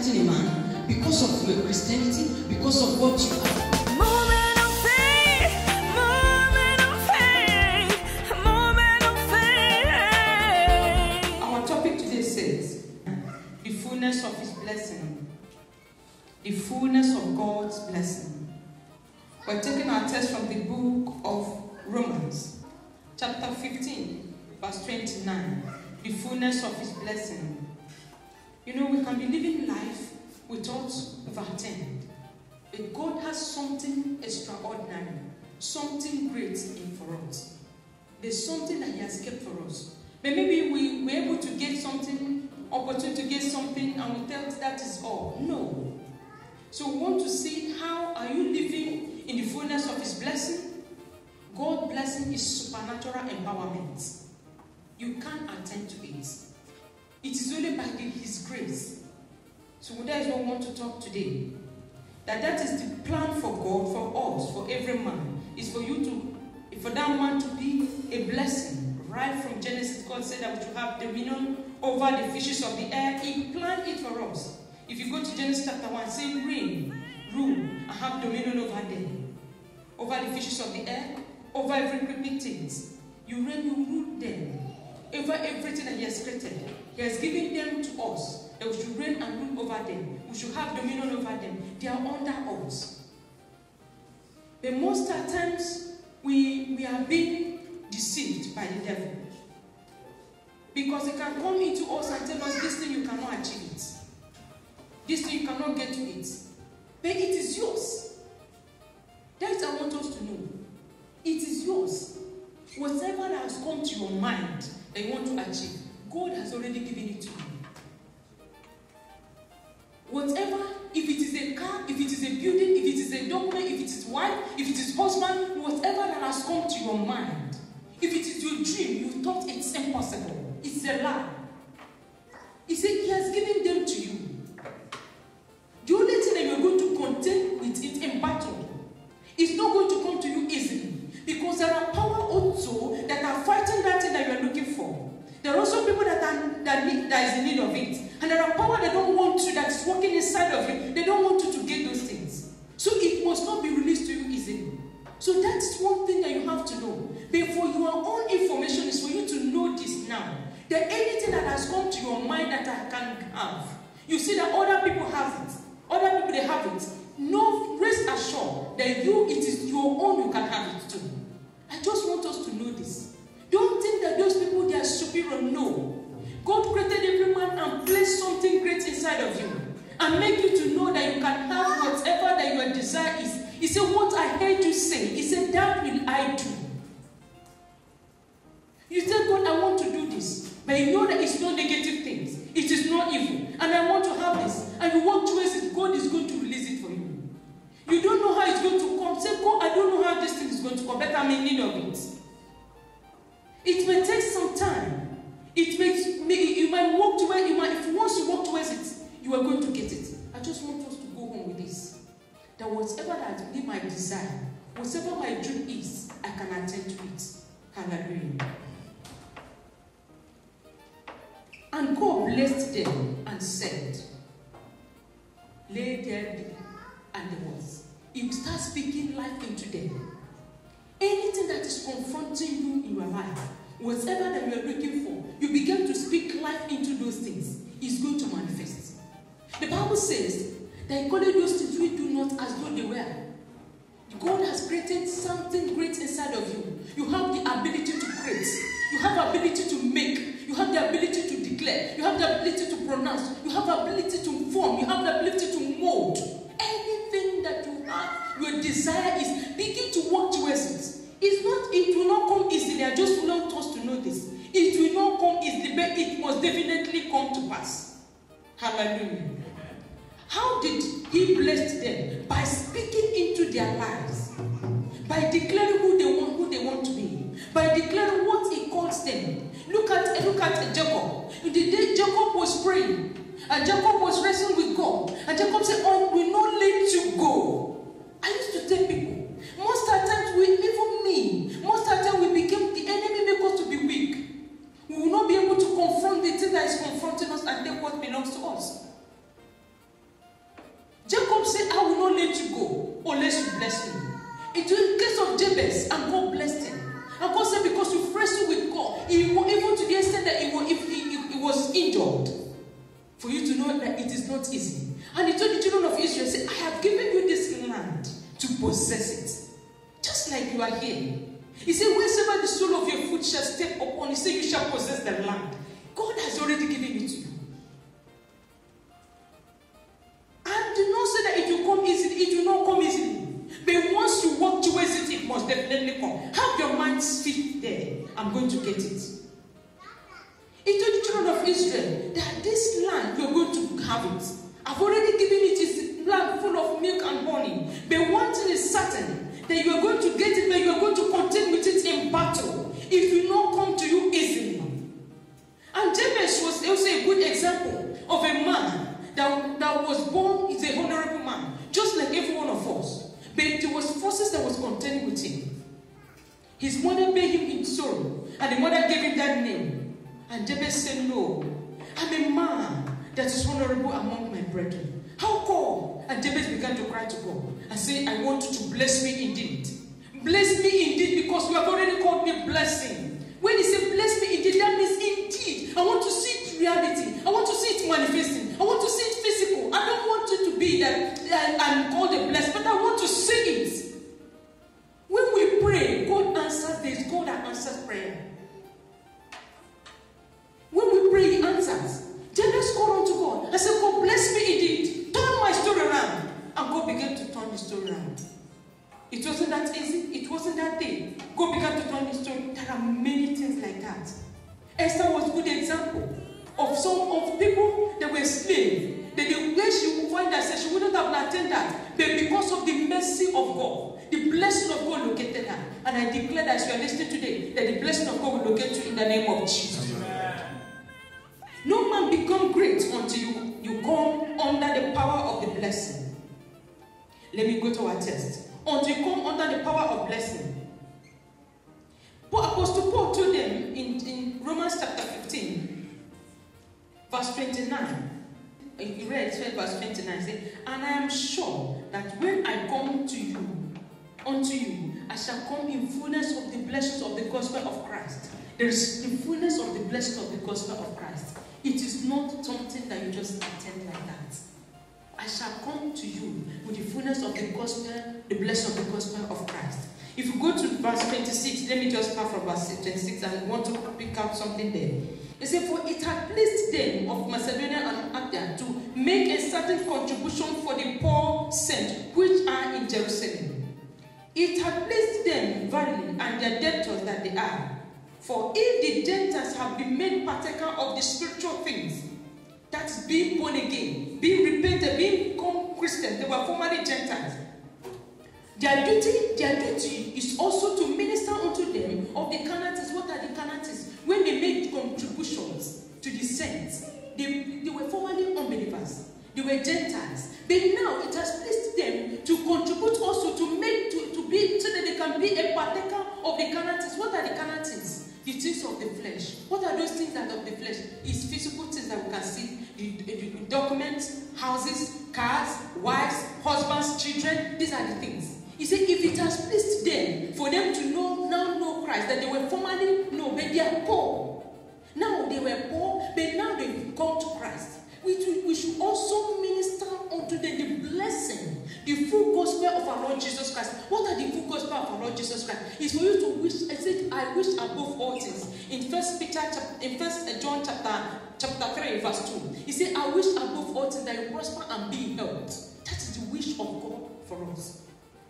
fighting a man because of your Christianity, because of what you are. Of his blessing, the fullness of God's blessing. We're taking our text from the book of Romans, chapter 15, verse 29. The fullness of his blessing. You know, we can be living life without overturned, but God has something extraordinary, something great in for us. There's something that he has kept for us. But maybe we were able to get something, opportunity to get something, and we thought that is all. No. So we want to see, how are you living in the fullness of his blessing? God's blessing is supernatural empowerment. You can't attend to it. It is only by his grace. So that is what we want to talk today. That is the plan for God, for us, for every man. Is for you to, for that man to be a blessing. Right from Genesis, God said that we should have dominion over the fishes of the air. He planned it for us. If you go to Genesis chapter 1, say reign, rule, and have dominion over them. Over the fishes of the air, over every creeping thing. You reign, you rule them. Over everything that he has created. He has given them to us. That we should reign and rule over them. We should have dominion over them. They are under us. But most of the times, we are being deceived by the devil. Because he can come into us and tell us, this thing you cannot achieve it. This thing you cannot get to it. But it is yours. That is what I want us to know. It is yours. Whatever that has come to your mind that you want to achieve, God has already given it to you. Whatever, if it is a car, if it is a building, if it is a document, if it is wife, if it is husband, whatever that has come to your mind, if it is your dream, you thought it's impossible. It's a lie. He said he has given them to you. The only thing that you are going to contend with it in battle is not going to come to you easily. Because there are power also that are fighting that thing that you are looking for. There are also people that is in need of it. And there are power that don't want you, that is working inside of you. They don't want you to get those things. So it must not be released to you easily. So that's one thing that you have to know. But for your own information is for you to know this now. That anything that has come to your mind that I can have, you see that other people have it. Other people, they have it. No, rest assured that it is your own, you can have it too. I just want us to know this. Don't think that those people, they are superior. No. God created every man and placed something great inside of you. And make you to know that you can have whatever that your desire is. He said, what I heard you say, he said, that will I do. You said, God, I want to do this. But you know that it's not negative things. It is not evil. And I want to have this. And you want towards it, God is going to release it for you. You don't know how it's going to come. Say, God, I don't know how this thing is going to come, but I'm in need of it. It may take some time. You might walk towards it. Once you walk towards it, you are going to get it. I just want us to go home with this. That whatever that be my desire, whatever my dream is, I can attend to it. Hallelujah. And God blessed them and said, let there be, and there was. He will start speaking life into them. Anything that is confronting you in your life, whatever that you are looking for, you begin to speak life into those things. It's going to manifest. The Bible says that according to those things we do not as though they were. God has created something great inside of you. You have the ability to create. You have the ability to make. You have the ability to declare. You have the ability to pronounce. You have the ability to form. You have the ability to mold. Anything that you have, your desire is, begin to work towards it. It will not come easily. I just want us to know this. It will not come easily, but it must definitely come to pass. Hallelujah. How did he bless them? By speaking into their lives. By declaring who they want to be. By declaring what he calls them. Look at Jacob. The day Jacob was praying, and Jacob was wrestling with God, and Jacob said, I will not let you go. I used to tell people, most of the times, most of the time we became, the enemy make us to be weak. We will not be able to confront the thing that is confronting us and take what belongs to us. bless me. It was in case of Jabez, and God blessed him. And God said, because you wrestled with God, even to the extent that he was injured, for you to know that it is not easy. And he told the children of Israel, say, I have given you this land to possess it. Just like you are here. He said, wheresoever the sole of your foot shall step upon, he said, you shall possess the land. God has already given it to you. And do not say that it will come easily. It will not come easily. But once you walk towards it, it must definitely come. Have your minds fit there. I'm going to get it. He told the children of Israel that this land, you're going to have it. I've already given it. It's land full of milk and honey. But one thing is certain, that you are going to get it, but you are going to contend with it in battle. It will not come to you easily. And Jabez was also a good example of a man that was born is a honorable man, just like every one of us. But there was forces that was contending with him. His mother made him in sorrow, and the mother gave him that name. And Jabez said, no, I'm a man that is honorable among my brethren. How come? And Jabez began to cry to God and say, I want you to bless me indeed. Bless me indeed, because you have already called me blessing. When he said bless me indeed, that means indeed. I want to see it reality. I want to see it manifesting. I want to see it physical. I don't want it to be that I'm called a blessed, but I want to see it. When we pray, God answers this. God that answers prayer. When we pray, he answers. Jabez called unto God. I said, God bless me indeed. Turn my story around. And God began to turn the story around. It wasn't that easy. It wasn't that thing. God began to turn the story. There are many things like that. Esther was a good example of some of people that were slaves. That the way she would find herself, she wouldn't have attained that. But because of the mercy of God, the blessing of God located her. And I declare that as you are listening today, that the blessing of God will locate you in the name of Jesus. No man become great until you come under the power of the blessing. Let me go to our text. Until you come under the power of blessing. Apostle Paul told them in Romans chapter 15, verse 29. He read verse 29, say, and I am sure that when I come unto you, I shall come in fullness of the blessings of the gospel of Christ. There is the fullness of the blessings of the gospel of Christ. It is not something that you just attend like that. I shall come to you with the fullness of the gospel, the blessing of the gospel of Christ. If you go to verse 26, let me just start from verse 26 and I want to pick out something there. It said, for it had pleased them of Macedonia and Achaia to make a certain contribution for the poor saints which are in Jerusalem. It had pleased them verily, and their debtors that they are. For if the Gentiles have been made partaker of the spiritual things, that is being born again, being repented, being become Christians, they were formerly Gentiles. Their duty is also to minister unto them of the Canaanites. What are the Canaanites? When they made contributions to the saints, they were formerly unbelievers. They were Gentiles. But now it has pleased them to contribute also to be so that they can be a partaker of the Canaanites. What are the Canaanites? The things of the flesh. What are those things that are of the flesh? It's physical things that we can see. The documents, houses, cars, wives, husbands, children. These are the things. He said, if it has pleased them for them to now know Christ, that they were formerly but they are poor. Now they were poor, but now they've come to Christ. We should also minister unto them the blessing, the full gospel of our Lord Jesus Christ. What are the full gospel of our Lord Jesus Christ? It's for you to wish. I said, I wish above all things. In First John chapter 3, verse 2, he said, I wish above all things that you prosper and be in health. That is the wish of God for us.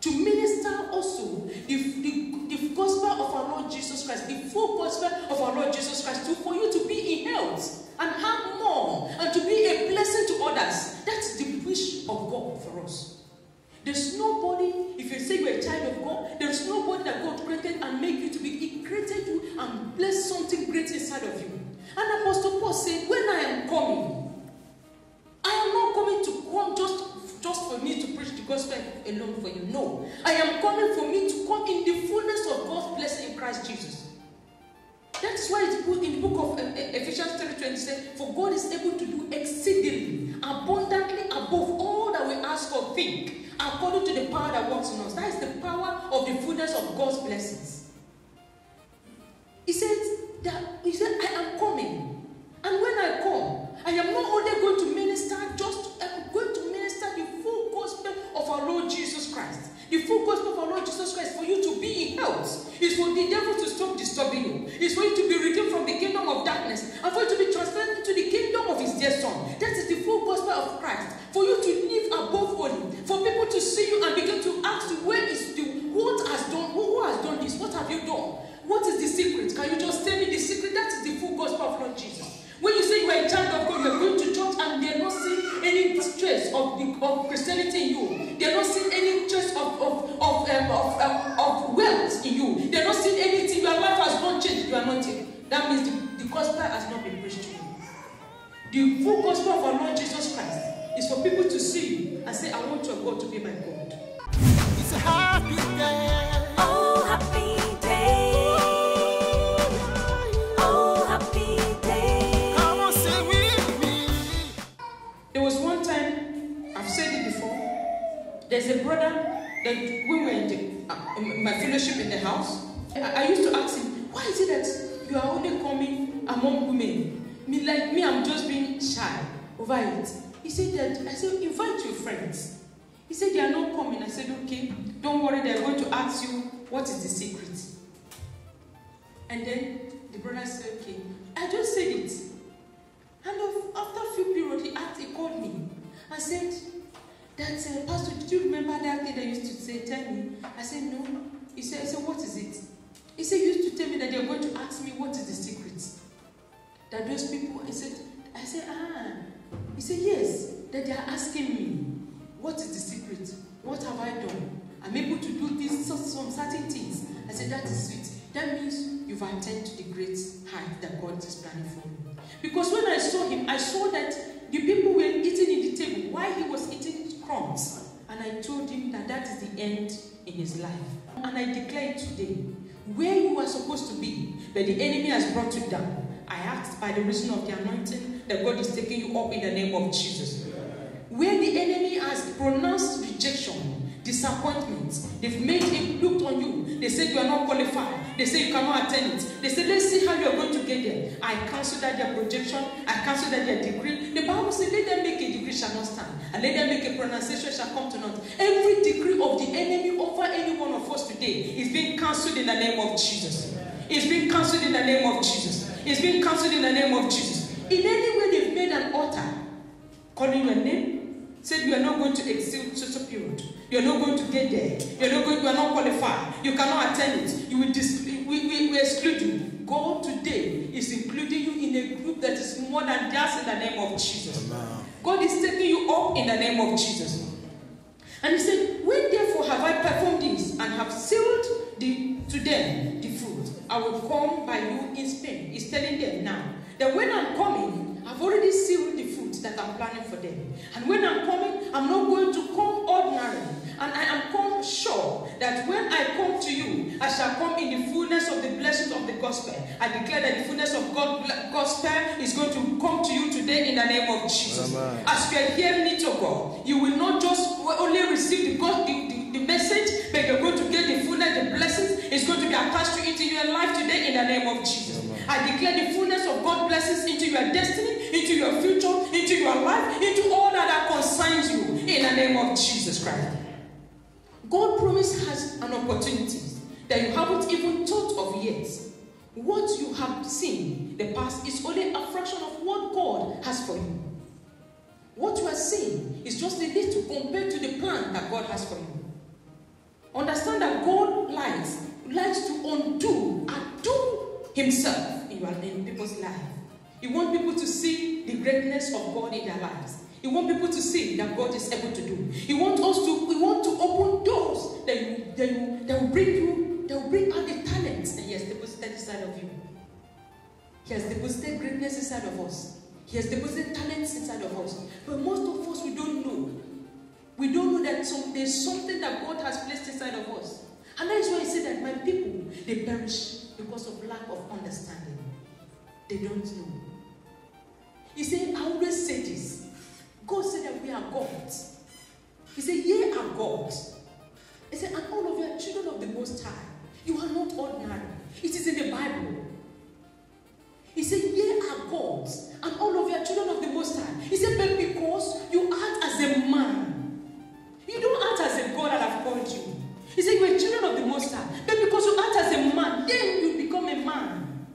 To minister also the gospel of our Lord Jesus Christ, the full gospel of our Lord Jesus Christ, for you to be in health and have more and to be a blessing to others. That's the wish of God for us. There's nobody, if you say you're a child of God, there's nobody that God created and made you to be. He created you and placed something great inside of you. And Apostle Paul said, when I am coming, I am not coming to come just for me to preach the gospel alone for you. No. I am coming for me to come in the fullness of God's blessing in Christ Jesus. That's why it's put in the book of Ephesians 3:20 says, for God is able to do exceedingly, abundantly above all that we ask or think, according to the power that works in us. That is the power of the fullness of God's blessings. He said, I am coming. And when I come, I am not only going to minister, I'm going to minister the full gospel of our Lord Jesus Christ. The full gospel of our Lord Jesus Christ for you to be in health. It's for the devil to stop disturbing you. It's for you to be redeemed from the kingdom of darkness and for you to be transferred into the kingdom of his dear son. That is the full gospel of Christ. For you to live above only. For people to see you and begin to ask you, what has done? Who has done this? What have you done? What is the secret? Can you just tell me the secret? That is the full gospel of Lord Jesus. When you say you are a child of God, you are going to church and they are not seeing any trace of Christianity in you. They are not seeing any trace of wealth in you. They are not seeing anything. Your life has not changed. You are not changed. That means the gospel has not been preached to you. The full gospel of our Lord Jesus Christ is for people to see you and say, I want your God to be my God. It's a happy day. Oh, happy day. Oh, happy day. Come on, sing with me. There was one time, I've said it before, there's a brother that when we were in my fellowship in the house, I used to ask him, why is it that you are only coming among women? Me, I'm just being shy over it. He said that, I said, invite your friends. He said, they are not coming. I said, okay, don't worry, they're going to ask you, what is the secret? And then the brother said, okay. I just said it. And after a few periods, he called me and said, that, Pastor, did you remember that thing that you used to say, tell me? I said, no. He said, what is it? He said, you used to tell me that they're going to ask me, what is the secret? That those people, I said, He said, yes, that they are asking me, what is the secret? What have I done? I'm able to do some certain things. I said, that is sweet. That means you've attained to the great height that God is planning for you. Because when I saw him, I saw that the people were eating in the table while he was eating crumbs. And I told him that that is the end in his life. And I declare today, where you are supposed to be, but the enemy has brought you down. I asked by the reason of the anointing that God is taking you up in the name of Jesus. Where the enemy has pronounced rejection, disappointment, they've made him look on you. They said you are not qualified. They say you cannot attend it. They said, let's see how you are going to get there. I cancel that their projection. I cancel that their degree. The Bible says, let them make a degree shall not stand. And let them make a pronunciation shall come to naught. Every degree of the enemy over any one of us today is being cancelled in the name of Jesus. It's being cancelled in the name of Jesus. It's being cancelled in the name of Jesus. In any way they've made an altar calling your name, said you are not going to exceed such a period. You are not going to get there. You are not qualified. You cannot attend it. We exclude you. God today is including you in a group that is more than just in the name of Jesus. Amen. God is taking you up in the name of Jesus. And he said, when therefore have I performed this and have sealed to them the fruit, I will come by you in Spain. He's telling them now that when I'm coming, I've already sealed the fruit that I'm planning for them. And when I'm coming, I'm not going to come ordinary. And I am come sure that when I come to you, I shall come in the fullness of the blessings of the gospel. I declare that the fullness of God's gospel is going to come to you today in the name of Jesus. Amen. As you are hearing it, oh God, you will not just only receive the message, but you're going to get the fullness, the blessings is going to be attached to into your life today in the name of Jesus. Amen. I declare the fullness of God's blessings into your destiny, into your future, into your life, into all that concerns you in the name of Jesus Christ. God promise has an opportunity that you haven't even thought of yet. What you have seen in the past is only a fraction of what God has for you. What you are seeing is just a little compared to the plan that God has for you. Understand that God likes to undo and do himself in people's lives. He wants people to see the greatness of God in their lives. He wants people to see that God is able to do. He wants to open doors that will bring out the talents that he has deposited inside of you. He has deposited greatness inside of us. He has deposited talents inside of us. But most of us, we don't know. We don't know that there's something that God has placed inside of us. And that is why he said that my people, they perish because of lack of understanding. They don't know. He said, I always say this. God said that we are gods. He said, ye are gods. He said, and all of you are children of the Most High. You are not ordinary. It is in the Bible. He said, ye are gods, and all of you are children of the Most High. He said, but because you act as a man, you don't act as a God that I've called you. He said, you are children of the Most High. But because you act as a man, then you become a man.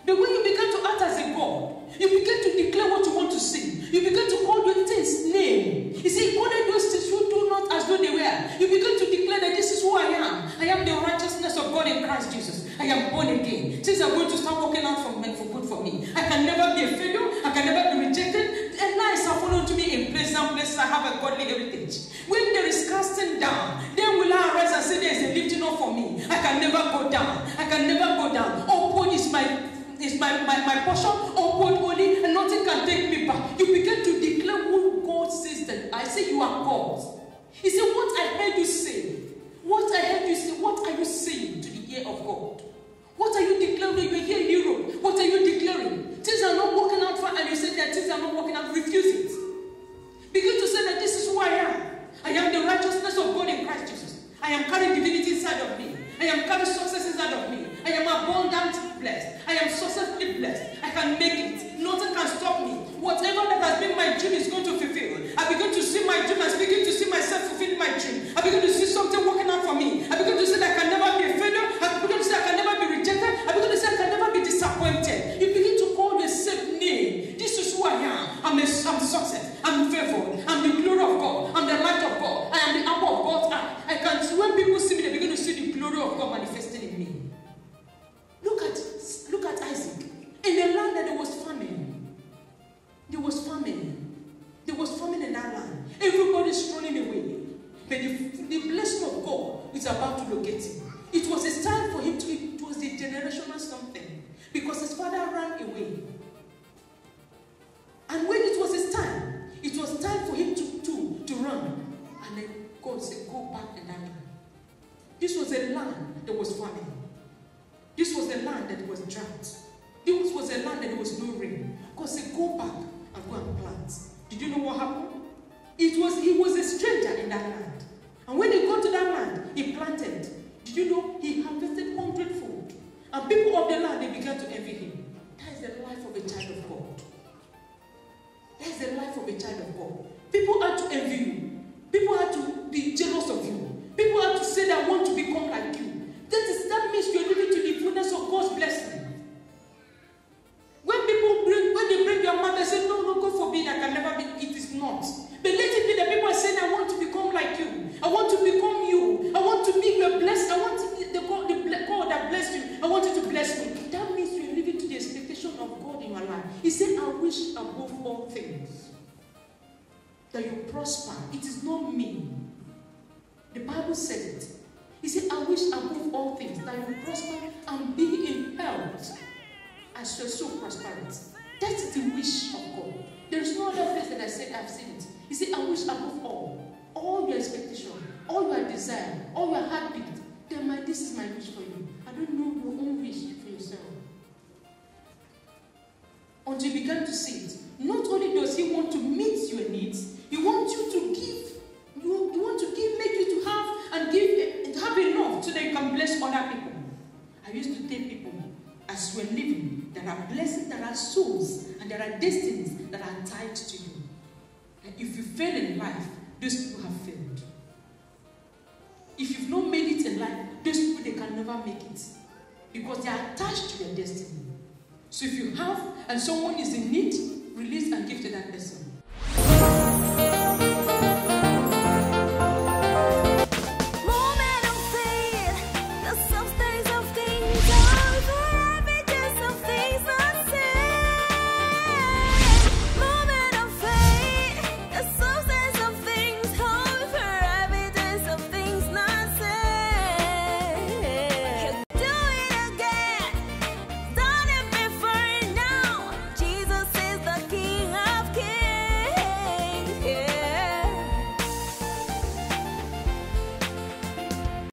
But when you begin to act as a God, you begin to declare what you want to say. You begin to call your things name. He said, call those things you do not as though they were. You begin to declare that this is who I am. I am the righteousness of God in Christ Jesus. I am born again. Things are going to start working out for good for me. I can never be a failure. I can never be rejected. And lies have followed to me in pleasant places. I have a godly heritage. When there is casting down, then will I arise and say there is a lifting up for me. I can never go down. I can never go down. Upward is my portion, upward only, and nothing can take me back. You begin to declare who God says that I say you are God. He said, what I heard you say, what are you saying to the ear of God? What are you declaring? You are here in Europe. What are you declaring? Things are not working out for, and you say that things are not working out. Refuse it. Begin to say that this is who I am. I am the righteousness of God in Christ Jesus. I am carrying divinity inside of me. I am carrying success inside of me. I am abundantly blessed. I am successfully blessed. I can make it. Nothing can stop me. Whatever that has been my dream is going to fulfill. I begin to see my dream. I begin to see myself fulfilling my dream. I begin to see something working out for me. I begin to say that I can never be a failure. I begin to say I can never be rejected. I begin to say I can never be disappointed. You begin to call yourself name. This is who I am. I'm success. I'm favored. I'm the glory of God. I'm the light of God. I am the apple of God's eye. I can see when people see me, they begin to see the glory of God manifesting in me. Look at Isaac. In the land that there was famine. There was famine. There was famine in that land. Everybody's running away. But the blessing of God is about to locate him. It was his time for him to, it was a generational something. Because his father ran away. And when it was his time, it was time for him to run. And then God said, go back in that land. This was a land that was famine. This was a land that was drought. This was a land that there was no rain. God said, go back and go and plant. Did you know what happened? He was a stranger in that land. And when he got to that land, he planted. Did you know he harvested 100-fold? And people of the land, they began to envy him. That is the life of a child of God. That is the life of a child of God. People had to envy you. People had to be jealous of you. People had to say that I want to become like you. That means you're living to the fullness of God's blessing. When they bring your mother, say, no, God forbid, I can never be, it is not. But let it be that people are saying, I want to become like you. I want to become you. I want to be your blessed. I want to be the God that blessed you. I want you to bless me. That means you're living to the expectation of God in your life. He said, I wish above all things that you prosper. It is not me. The Bible said it. He said, I wish above all things that you prosper and be in health as your soul prospers. That is the wish of God. There is no other place that I said I've seen it. He said, I wish above all your expectation, all your desire, all your heartbeat. Then this is my wish for you. I don't know your own wish for yourself. Until you begin to see it. Not only does he want to meet your needs, he wants you to give. You want to give, make you to have and give, have enough so that you can bless other people. I used to tell people, as we're living, there are blessings, there are souls, and there are destinies that are tied to you. And if you fail in life, those people have failed. If you've not made it in life, those people, they can never make it. Because they are attached to your destiny. So if you have, and someone is in need, release and give to that person.